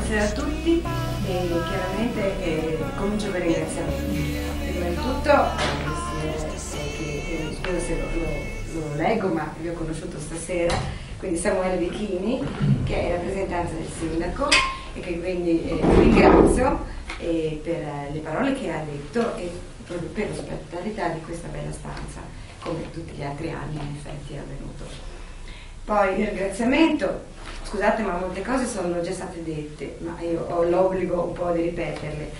Buonasera a tutti e chiaramente comincio per ringraziamenti. Prima di tutto, scusa se lo leggo, ma vi ho conosciuto stasera, quindi Samuele Becchini, che è in rappresentanza del sindaco e che quindi ringrazio per le parole che ha detto e proprio per l'ospitalità di questa bella stanza, come tutti gli altri anni in effetti è avvenuto. Poi il ringraziamento. Scusate, ma molte cose sono già state dette, ma io ho l'obbligo un po' di ripeterle.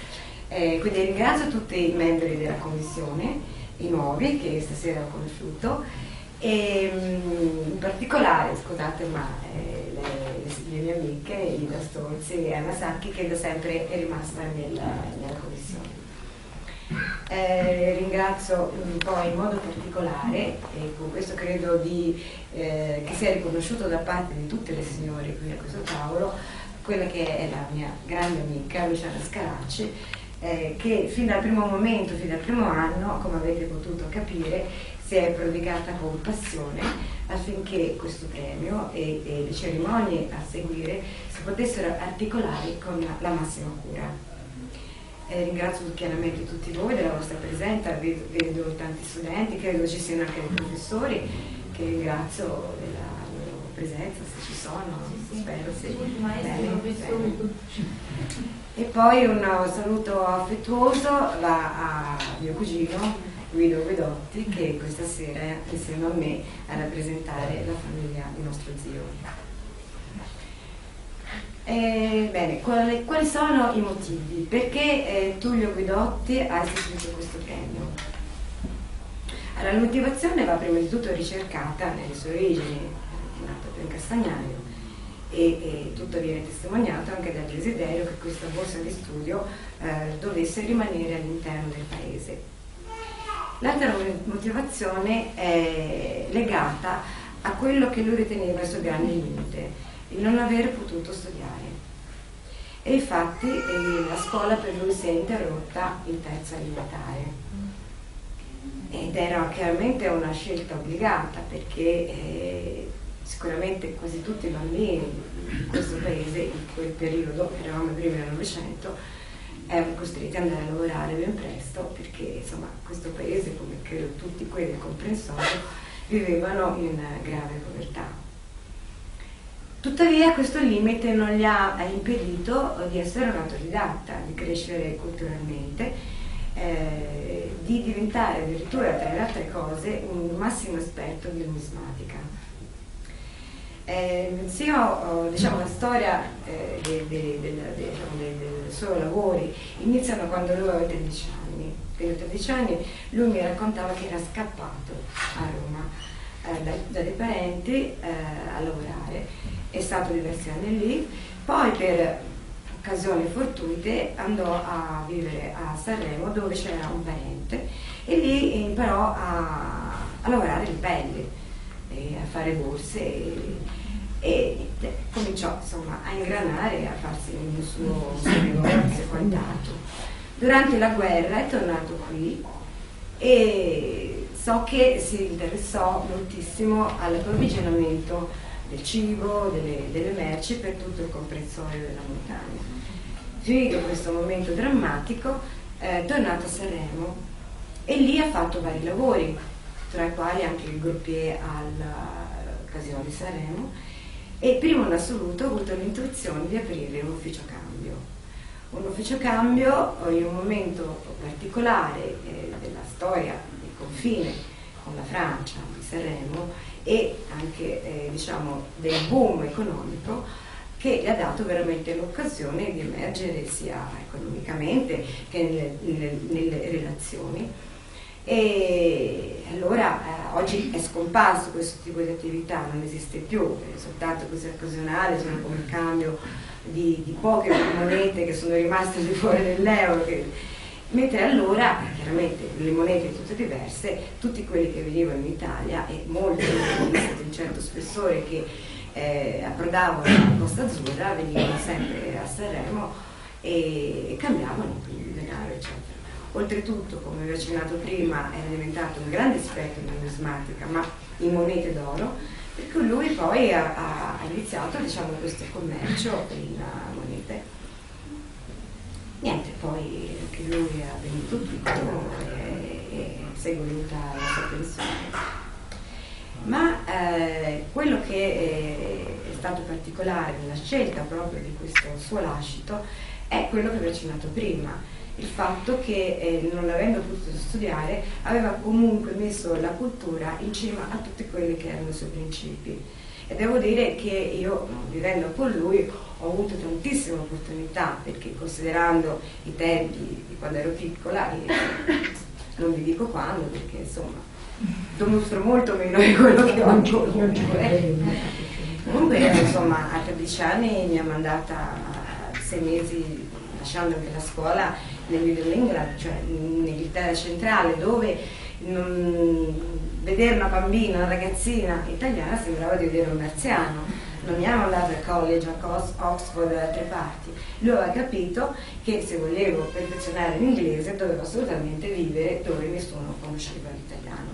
Quindi ringrazio tutti i membri della commissione, i nuovi che stasera ho conosciuto, e in particolare, scusate, ma le mie amiche, Ida Stolzi e Anna Sacchi, che da sempre è rimasta nella commissione. Ringrazio poi in modo particolare, e con questo credo che sia riconosciuto da parte di tutte le signore qui a questo tavolo, quella che è la mia grande amica Luciana Scaracci, che fin dal primo momento, fin dal primo anno, come avete potuto capire, si è prodigata con passione affinché questo premio e le cerimonie a seguire si potessero articolare con la massima cura. Ringrazio chiaramente tutti voi della vostra presenza, vedo tanti studenti, credo ci siano anche dei professori, che ringrazio della loro presenza, se ci sono, spero sì. Bene. E poi un saluto affettuoso va a mio cugino Guido Guidotti, che questa sera è insieme a me a rappresentare la famiglia di nostro zio. Bene, quali sono i motivi? Perché Tullio Guidotti ha istituito questo premio? Allora, la motivazione va prima di tutto ricercata nelle sue origini, è nato in Castagnaio e tutto viene testimoniato anche dal desiderio che questa borsa di studio dovesse rimanere all'interno del paese. L'altra motivazione è legata a quello che lui riteneva il suo grande limite, il non aver potuto studiare, e infatti la scuola per lui si è interrotta in terza elementare ed era chiaramente una scelta obbligata, perché sicuramente quasi tutti i bambini di questo paese in quel periodo, eravamo prima del Novecento, erano costretti ad andare a lavorare ben presto, perché insomma questo paese, come credo tutti quelli del comprensorio, vivevano in grave povertà. Tuttavia questo limite non gli ha impedito di essere un autodidatta, di crescere culturalmente, di diventare addirittura, tra le altre cose, un massimo esperto di numismatica. Diciamo, la storia dei suoi lavori iniziano quando lui aveva 13 anni. Per i 13 anni lui mi raccontava che era scappato a Roma da dei parenti a lavorare. È stato diversi anni lì, poi per occasioni fortuite andò a vivere a Sanremo, dove c'era un parente, e lì imparò a lavorare le pelli, a fare borse e cominciò insomma a ingranare, a farsi un suo negozio e quant'altro. Durante la guerra è tornato qui e so che si interessò moltissimo all'approvvigionamento del cibo, delle merci per tutto il comprensorio della montagna. Finito questo momento drammatico, è tornato a Sanremo e lì ha fatto vari lavori, tra i quali anche il gruppier all'occasione di Sanremo, e primo in assoluto ho avuto l'intuizione di aprire un ufficio cambio. Un ufficio cambio in un momento particolare della storia del confine con la Francia di Sanremo e anche diciamo del boom economico, che gli ha dato veramente l'occasione di emergere sia economicamente che nelle relazioni. E allora oggi è scomparso questo tipo di attività, non esiste più, è soltanto così occasionale, sono come il cambio di poche monete che sono rimaste di fuori dell'euro, mentre allora chiaramente le monete tutte diverse, tutti quelli che venivano in Italia e molti di un certo spessore che approdavano alla Costa Azzurra venivano sempre a Sanremo e cambiavano quindi il denaro eccetera. Oltretutto, come vi ho accennato prima, era diventato un grande esperto in numismatica, ma in monete d'oro, per cui lui poi ha iniziato diciamo, questo commercio in monete. niente, poi anche lui ha venuto piccolo e si è voluta la sua pensione. Ma quello che è stato particolare nella scelta proprio di questo suo lascito è quello che vi ho accennato prima, il fatto che non avendo potuto studiare aveva comunque messo la cultura in cima a tutti quelli che erano i suoi principi. E devo dire che io, vivendo con lui, ho avuto tantissime opportunità, perché considerando i tempi di quando ero piccola, non vi dico quando, perché insomma dimostro molto meno di quello che ho comunque. Comunque insomma a 13 anni mi ha mandata 6 mesi, lasciandomi la scuola nel Middle England, cioè in Inghilterra centrale, dove vedere una bambina, una ragazzina italiana sembrava di vedere un marziano. Non mi ha mandato al college, a Oxford e da altre parti. Lui aveva capito che se volevo perfezionare l'inglese dovevo assolutamente vivere dove nessuno conosceva l'italiano.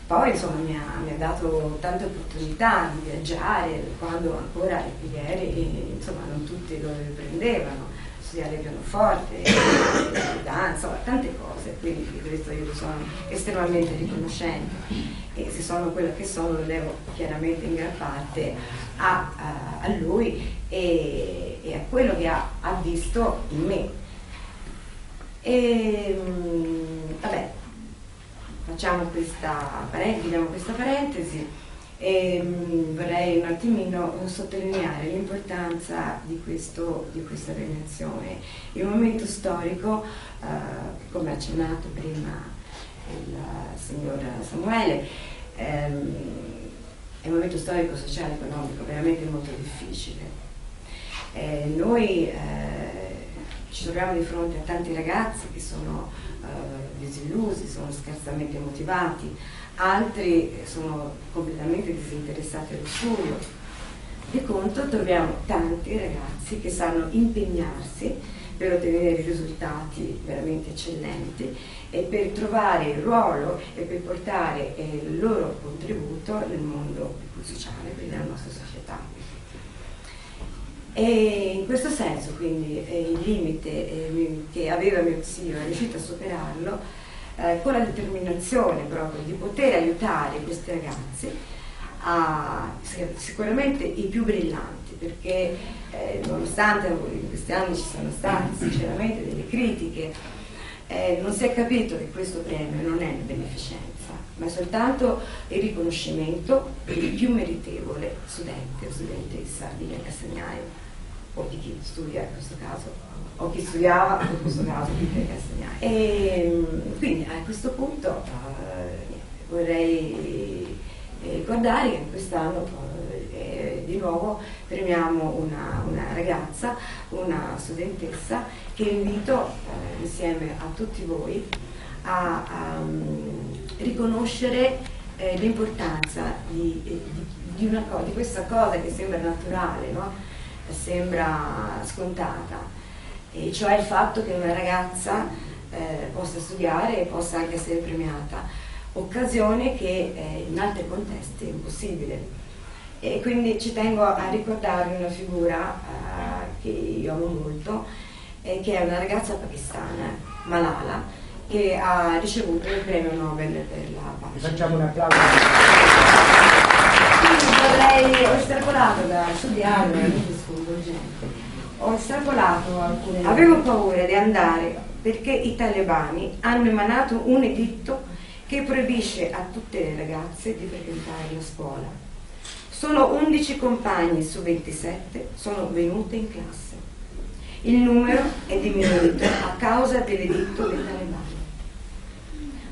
Poi insomma mi ha dato tante opportunità di viaggiare, quando ancora i pionieri insomma non tutti lo prendevano, studiare pianoforte, danza, tante cose, quindi di questo io sono estremamente riconoscente, e se sono quello che sono lo devo chiaramente in gran parte a lui e a quello che ha visto in me. E vabbè, facciamo questa parentesi e vorrei un attimino sottolineare l'importanza di questa premiazione. Il momento storico, come ha accennato prima il signor Samuele, è un momento storico, sociale, economico veramente molto difficile. Noi ci troviamo di fronte a tanti ragazzi che sono disillusi, sono scarsamente motivati, altri sono completamente disinteressati allo studio. Di contro troviamo tanti ragazzi che sanno impegnarsi per ottenere risultati veramente eccellenti e per trovare il ruolo e per portare il loro contributo nel mondo sociale, quindi nella nostra società. E in questo senso quindi il limite che aveva mio zio è riuscito a superarlo con la determinazione proprio di poter aiutare questi ragazzi, sicuramente i più brillanti, perché nonostante in questi anni ci sono state sinceramente delle critiche, non si è capito che questo premio non è una beneficenza, ma è soltanto il riconoscimento del più meritevole studente o studentessa di Via Castagnaio, o di chi studia in questo caso, o chi studiava in questo caso di Via Castagnaio. E quindi a questo punto vorrei ricordare che quest'anno di nuovo premiamo una ragazza, una studentessa, che invito insieme a tutti voi a riconoscere l'importanza di questa cosa che sembra naturale, no? Sembra scontata, e cioè il fatto che una ragazza possa studiare e possa anche essere premiata, occasione che in altri contesti è impossibile. E quindi ci tengo a ricordarvi una figura che io amo molto, che è una ragazza pakistana, Malala, che ha ricevuto il premio Nobel per la pace. Facciamo un applauso. Ho estrapolato da studiare, veramente sconvolgente. Ho estrapolato alcune. Avevo paura di andare perché i talebani hanno emanato un editto che proibisce a tutte le ragazze di frequentare la scuola. Solo 11 compagni su 27 sono venute in classe. Il numero è diminuito a causa dell'editto dei talebani.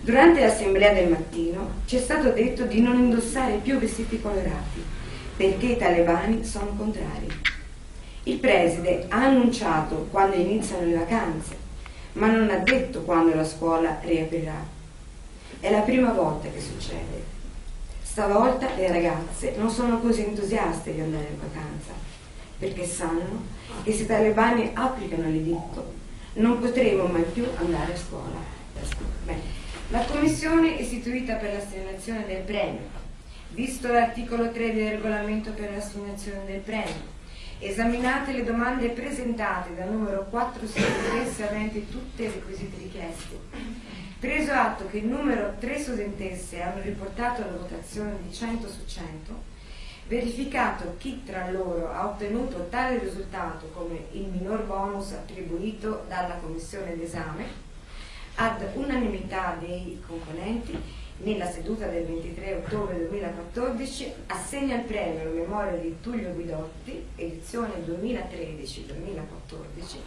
Durante l'assemblea del mattino ci è stato detto di non indossare più vestiti colorati perché i talebani sono contrari. Il preside ha annunciato quando iniziano le vacanze, ma non ha detto quando la scuola riaprirà. È la prima volta che succede. Stavolta le ragazze non sono così entusiaste di andare in vacanza, perché sanno che se i talebani applicano l'editto non potremo mai più andare a scuola. Bene. La commissione istituita per l'assegnazione del premio, visto l'articolo 3 del regolamento per l'assegnazione del premio, Esaminate le domande presentate dal numero 4 studentesse aventi tutti i requisiti richiesti. Preso atto che il numero 3 studentesse hanno riportato la votazione di 100 su 100, verificato chi tra loro ha ottenuto tale risultato come il minor bonus attribuito dalla commissione d'esame, ad unanimità dei componenti, nella seduta del 23 ottobre 2014 assegna il premio alla memoria di Tullio Guidotti, edizione 2013-2014,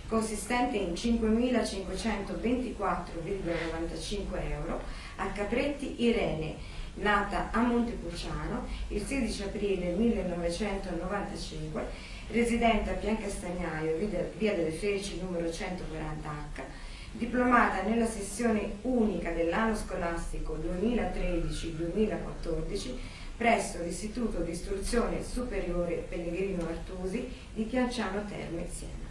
consistente in 5.524,95 euro a Capretti Irene, nata a Montepulciano il 16 aprile 1995, residente a Piancastagnaio, via delle Feci numero 140H, diplomata nella sessione unica dell'anno scolastico 2013-2014 presso l'Istituto di Istruzione Superiore Pellegrino Artusi di Chianciano Terme, Siena.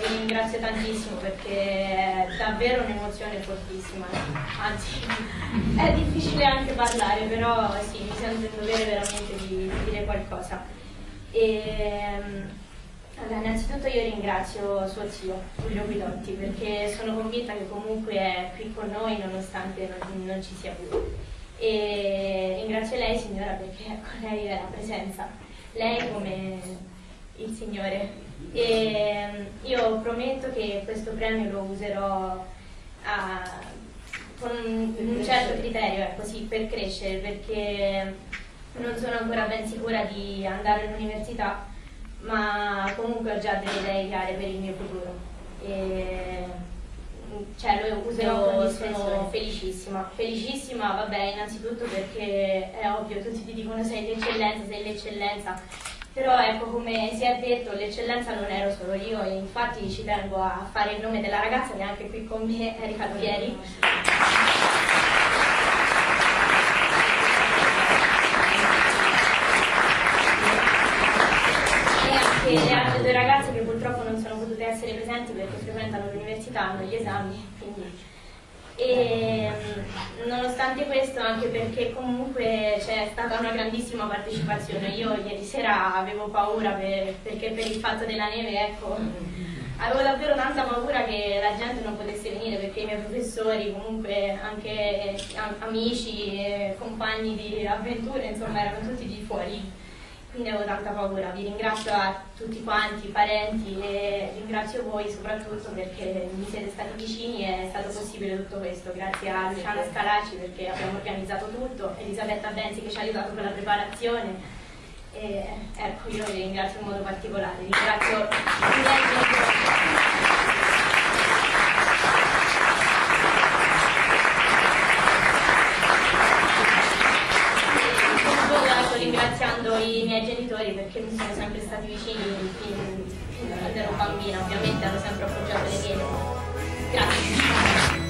Ringrazio tantissimo perché è davvero un'emozione fortissima, anzi è difficile anche parlare, però sì, mi sento in dovere veramente di dire qualcosa. Allora, innanzitutto io ringrazio suo zio Tullio Guidotti perché sono convinta che comunque è qui con noi nonostante non ci sia più, e ringrazio lei signora perché con lei è la presenza, lei come il Signore. E io prometto che questo premio lo userò con un certo criterio, ecco, sì, per crescere, perché non sono ancora ben sicura di andare all'università, ma comunque ho già delle idee chiare per il mio futuro. Cioè lo userò, sono felicissima, vabbè, innanzitutto perché è ovvio, tutti ti dicono sei l'eccellenza, però ecco, come si è detto, l'eccellenza non ero solo io, e infatti ci tengo a fare il nome della ragazza che è anche qui con me, Erika Pieri. E anche le altre due ragazze che purtroppo non sono potute essere presenti perché frequentano l'università, hanno gli esami, quindi. E nonostante questo, anche perché comunque c'è stata una grandissima partecipazione, io ieri sera avevo paura perché per il fatto della neve, ecco, avevo davvero tanta paura che la gente non potesse venire perché i miei professori, comunque anche amici e compagni di avventure, insomma, erano tutti di fuori. Quindi avevo tanta paura. Vi ringrazio a tutti quanti, i parenti, e ringrazio voi soprattutto perché mi siete stati vicini e è stato possibile tutto questo. Grazie a Luciana Scalaci perché abbiamo organizzato tutto, Elisabetta Benzi che ci ha aiutato con la preparazione. E ecco, io vi ringrazio in modo particolare. Ringrazio i miei genitori. Ringraziando i miei genitori perché mi sono sempre stati vicini fin da quando ero bambina, ovviamente hanno sempre appoggiato le miele. Grazie.